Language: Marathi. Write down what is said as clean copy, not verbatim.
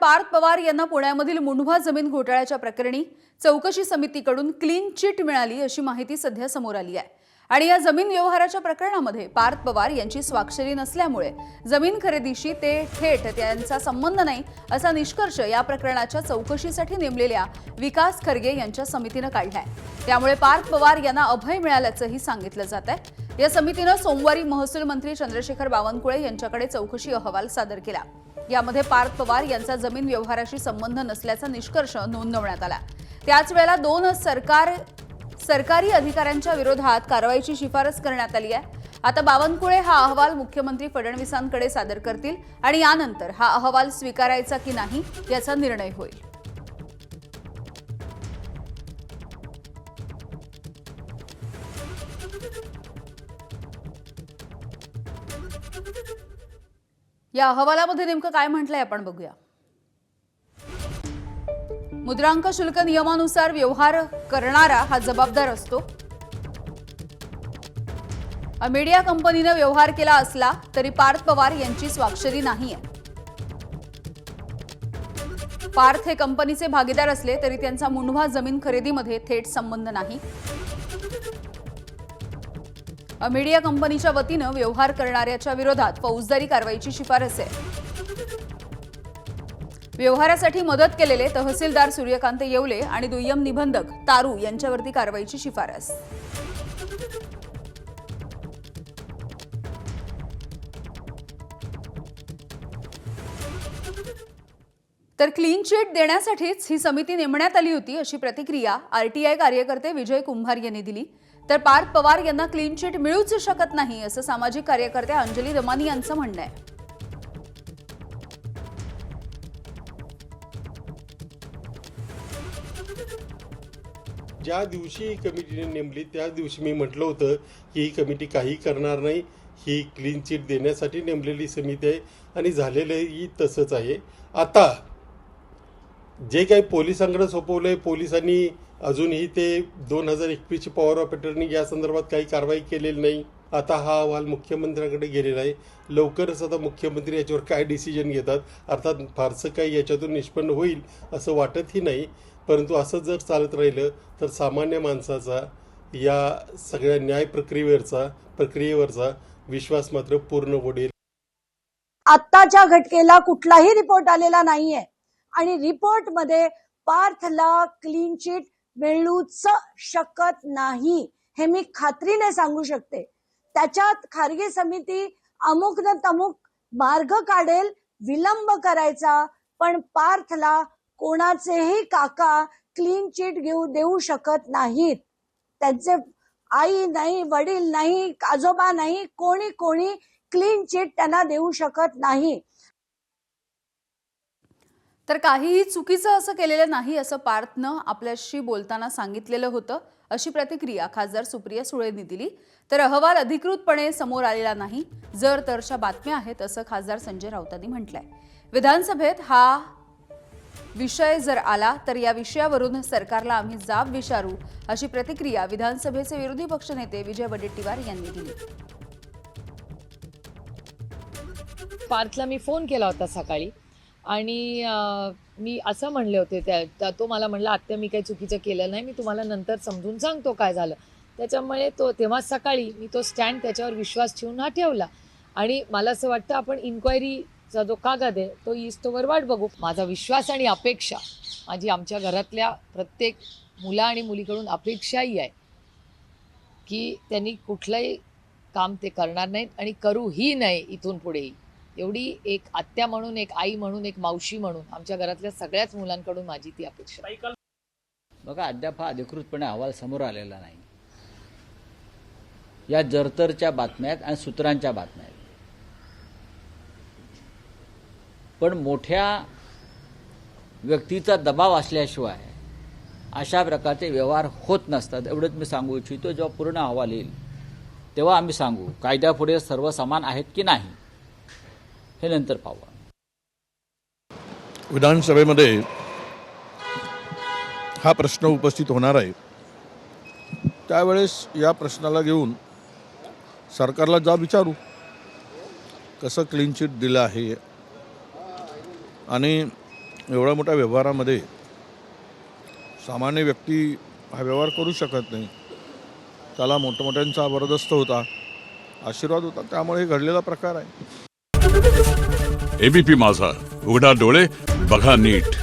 पार्थ पवार यांना पुण्यामधील मुंढवा जमीन घोटाळ्याच्या प्रकरणी चौकशी समितीकडून क्लीन चिट मिळाली अशी माहिती सध्या समोर आली आहे। आणि या जमीन व्यवहाराच्या प्रकरणामध्ये पार्थ पवार यांची स्वाक्षरी नसल्यामुळे जमीन खरेदीशी ते थेट त्यांचा संबंध नाही असा निष्कर्ष या प्रकरणाच्या चौकशीसाठी नेमलेल्या विकास खरगे यांच्या समितीने काढलाय। त्यामुळे पार्थ पवार यांना अभय मिळाल्याचंही सांगितलं जात आहे। या समितीने सोमवारी महसूल मंत्री चंद्रशेखर बावनकुळे यांच्याकडे चौकशी अहवाल सादर केला। यामध्ये पार्थ पवार यांचा जमीन व्यवहाराशी संबंध नसल्याचा निष्कर्ष नोंदवण्यात आला। त्याच वेळेला 2 सरकारी अधिकाऱ्यांच्या विरोधात कारवाईची शिफारस करण्यात आली आहे। आता बावनकुळे हा अहवाल मुख्यमंत्री फडणवीसांकडे सादर करतील आणि यानंतर हा अहवाल स्वीकारायचा की नाही याचा निर्णय होईल। या अहवालामध्ये नेमकं काय म्हटलंय आपण बघूया। मुद्रांक शुल्क नियमानुसार व्यवहार करणारा हा जबाबदार असतो। मीडिया कंपनीने व्यवहार केला असला तरी पार्थ पवार यांची स्वाक्षरी नाहीये। पार्थ हे कंपनीचे भागीदार असले तरी त्यांचा मुंढवा जमीन खरेदीमध्ये थेट संबंध नाही। मीडिया कंपनीच्या वतीने व्यवहार करणाऱ्याच्या विरोधात फौजदारी कारवाईची शिफारस आहे। व्यवहारासाठी मदत केलेले तहसीलदार सूर्यकांत येवले आणि दुय्यम निबंधक तारू यांच्यावरती कारवाईची शिफारस। तर क्लीन चिट देण्यासाठीच ही समिती नेमण्यात आली होती अशी प्रतिक्रिया आरटीआय कार्यकर्ते विजय कुंभार यांनी दिली। तर पार्थ पवार यांना क्लीन चिट मिळूच शकत नाही असं सामाजिक कार्यकर्त्या अंजली दमानी यांचं म्हणणं आहे। ज्या दिवशी कमिटीने नेमली त्या दिवशी मी म्हटलं होतं की ही कमिटी काही करणार नाही, ही क्लीन चिट देण्यासाठी नेमलेली समिती आहे आणि झालेलंही तसंच आहे। आता जे काही पोलिसांकडे सोपवलंय, पोलिसांनी अजूनही ते 2021ची पॉवर ऑफ अटर्नी या संदर्भात काही कारवाई केलेली नाही। आता हा अहवाल मुख्यमंत्र्यांकडे गेलेला आहे। लवकरच आता मुख्यमंत्री याच्यावर काय डिसिजन घेतात, अर्थात फारसं काही याच्यातून निष्पन्न होईल असं वाटतही नाही, परंतु असं जर चालत राहिलं तर सामान्य माणसाचा या सगळ्या न्याय प्रक्रियेवरचा विश्वास मात्र पूर्ण उडेल। आत्ताच्या घटनेला कुठलाही रिपोर्ट आलेला नाहीये आणि रिपोर्ट मध्ये पार्थला क्लीन चिट मिळूच शकत नाही हे मी खात्रीने सांगू शकते। त्याच्यात खारगे समिती अमुक न तमुक मार्ग काढेल विलंब करायचा, पण पार्थला कोणाचेही काका क्लीन चिट देऊ शकत नाहीत। त्यांचे आई नाही, वडील नाही, आजोबा नाही, कोणी क्लीन चिट त्यांना देऊ शकत नाही। तर काहीही चुकीचं असं केलेलं नाही असं पार्थनं आपल्याशी बोलताना सांगितलेलं होतं अशी प्रतिक्रिया खासदार सुप्रिया सुळेंनी दिली। तर अहवाल अधिकृतपणे समोर आलेला नाही, जर तरच्या बातम्या आहेत असं खासदार संजय राऊतांनी म्हटलंय। विधानसभेत हा विषय जर आला तर या विषयावरून सरकारला आम्ही जाब विचारू अशी प्रतिक्रिया विधानसभेचे विरोधी पक्षनेते विजय वडेट्टीवार यांनी दिली। पार्थला मी फोन केला होता सकाळी आणि मी असं म्हणले होते तो मला म्हणला आत्या मी काही चुकीचं केलं नाही, मी तुम्हाला नंतर समजून सांगतो काय झालं। त्याच्यामुळे तेव्हा सकाळी मी तो स्टँड त्याच्यावर विश्वास ठेवून हा ठेवला आणि मला असं वाटतं आपण इन्क्वायरीचा जो कागद आहे तो इस्तोवर वाट बघू। माझा विश्वास आणि अपेक्षा, माझी आमच्या घरातल्या प्रत्येक मुला आणि मुलीकडून अपेक्षाही आहे की त्यांनी कुठलंही काम ते करणार नाहीत आणि करूही नाही इथून पुढेही। एवढी एक आत्या म्हणून, एक आई म्हणून, एक मावशी म्हणून आमच्या घरातल्या सगळ्याच मुलांकडून माझी ती अपेक्षा। बघा, अद्याप हा अधिकृतपणे अहवाल समोर आलेला नाही। या जरतरच्या बातम्या आहेत आणि सूत्रांच्या बातम्या आहेत, पण मोठ्या व्यक्तीचा दबाव असल्याशिवाय अशा प्रकारचे व्यवहार होत नसतात एवढंच मी सांगू इच्छितो। जेव्हा पूर्ण अहवाल येईल तेव्हा आम्ही सांगू कायद्यापुढे सर्व समान आहेत की नाही हे नंतर पाहू। विधानसभेमध्ये हा प्रश्न उपस्थित होणार आहे, त्यावेळेस या प्रश्नाला घेऊन सरकारला जाब विचारू कसं क्लीन चिट दिलं आहे आणि एवढ्या मोठ्या व्यवहारामध्ये सामान्य व्यक्ती हा व्यवहार करू शकत नाही. त्याला मोठमोठ्यांचा जबरदस्त होता, आशीर्वाद होता, त्यामुळे हे घडलेला प्रकार आहे. एबीपी माझा, उघडा डोळे बघा नीट.